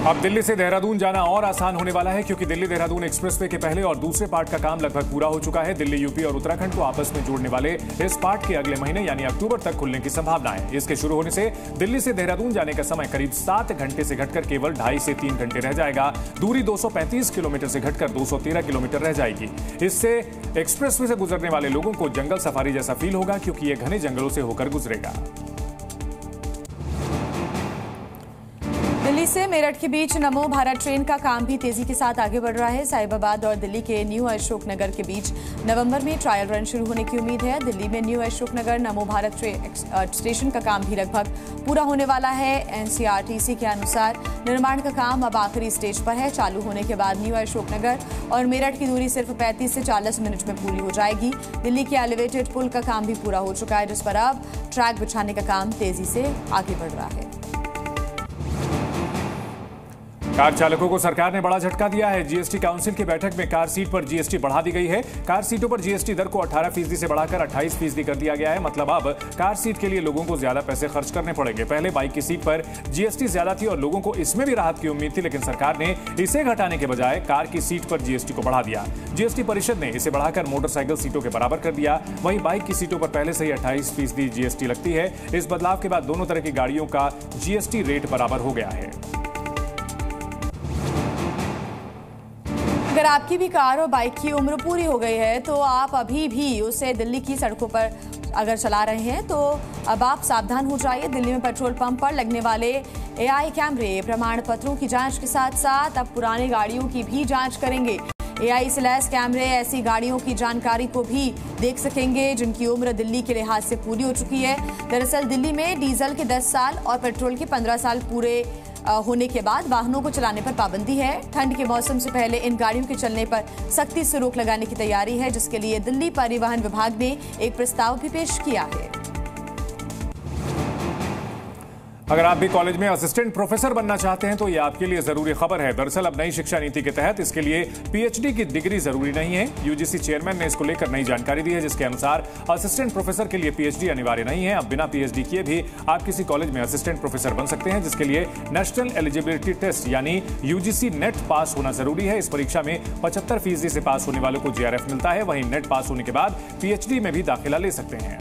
अब दिल्ली से देहरादून जाना और आसान होने वाला है क्योंकि दिल्ली देहरादून एक्सप्रेसवे के पहले और दूसरे पार्ट का काम लगभग पूरा हो चुका है। दिल्ली, यूपी और उत्तराखंड को आपस में जोड़ने वाले इस पार्ट के अगले महीने यानी अक्टूबर तक खुलने की संभावना है। इसके शुरू होने से दिल्ली से देहरादून जाने का समय करीब 7 घंटे से घटकर केवल 2.5 से 3 घंटे रह जाएगा। दूरी 235 किलोमीटर से घटकर 213 किलोमीटर रह जाएगी। इससे एक्सप्रेसवे से गुजरने वाले लोगों को जंगल सफारी जैसा फील होगा क्योंकि ये घने जंगलों से होकर गुजरेगा। दिल्ली से मेरठ के बीच नमो भारत ट्रेन का काम भी तेजी के साथ आगे बढ़ रहा है। साहिबाबाद और दिल्ली के न्यू अशोकनगर के बीच नवंबर में ट्रायल रन शुरू होने की उम्मीद है। दिल्ली में न्यू अशोकनगर नमो भारत स्टेशन का काम भी लगभग पूरा होने वाला है। एनसीआरटीसी के अनुसार निर्माण का काम अब आखिरी स्टेज पर है। चालू होने के बाद न्यू अशोकनगर और मेरठ की दूरी सिर्फ 35 से 40 मिनट में पूरी हो जाएगी। दिल्ली के एलिवेटेड पुल का काम भी पूरा हो चुका है, जिस पर अब ट्रैक बिछाने का काम तेजी से आगे बढ़ रहा है। कार चालकों को सरकार ने बड़ा झटका दिया है। जीएसटी काउंसिल की बैठक में कार सीट पर जीएसटी बढ़ा दी गई है। कार सीटों पर जीएसटी दर को 18% से बढ़ाकर 28% कर दिया गया है। मतलब अब कार सीट के लिए लोगों को ज्यादा पैसे खर्च करने पड़ेंगे। पहले बाइक की सीट पर जीएसटी ज्यादा थी और लोगों को इसमें भी राहत की उम्मीद थी, लेकिन सरकार ने इसे घटाने के बजाय कार की सीट पर जीएसटी को बढ़ा दिया। जीएसटी परिषद ने इसे बढ़ाकर मोटरसाइकिल सीटों के बराबर कर दिया। वहीं बाइक की सीटों पर पहले से ही 28% जीएसटी लगती है। इस बदलाव के बाद दोनों तरह की गाड़ियों का जीएसटी रेट बराबर हो गया है। अगर आपकी भी कार और बाइक की उम्र पूरी हो गई है तो आप अभी भी उसे दिल्ली की सड़कों पर अगर चला रहे हैं तो अब आप सावधान हो जाइए। दिल्ली में पेट्रोल पंप पर लगने वाले एआई कैमरे प्रमाण पत्रों की जांच के साथ साथ अब पुरानी गाड़ियों की भी जांच करेंगे। एआई से लैस कैमरे ऐसी गाड़ियों की जानकारी को भी देख सकेंगे जिनकी उम्र दिल्ली के लिहाज से पूरी हो चुकी है। दरअसल दिल्ली में डीजल के 10 साल और पेट्रोल के 15 साल पूरे होने के बाद वाहनों को चलाने पर पाबंदी है। ठंड के मौसम से पहले इन गाड़ियों के चलने पर सख्ती से रोक लगाने की तैयारी है, जिसके लिए दिल्ली परिवहन विभाग ने एक प्रस्ताव भी पेश किया है। अगर आप भी कॉलेज में असिस्टेंट प्रोफेसर बनना चाहते हैं तो ये आपके लिए जरूरी खबर है। दरअसल अब नई शिक्षा नीति के तहत इसके लिए पीएचडी की डिग्री जरूरी नहीं है। यूजीसी चेयरमैन ने इसको लेकर नई जानकारी दी है, जिसके अनुसार असिस्टेंट प्रोफेसर के लिए पीएचडी अनिवार्य नहीं है। अब बिना पीएचडी किए भी आप किसी कॉलेज में असिस्टेंट प्रोफेसर बन सकते हैं, जिसके लिए नेशनल एलिजिबिलिटी टेस्ट यानी यूजीसी नेट पास होना जरूरी है। इस परीक्षा में 75% से पास होने वालों को जेआरएफ मिलता है। वहीं नेट पास होने के बाद पीएचडी में भी दाखिला ले सकते हैं।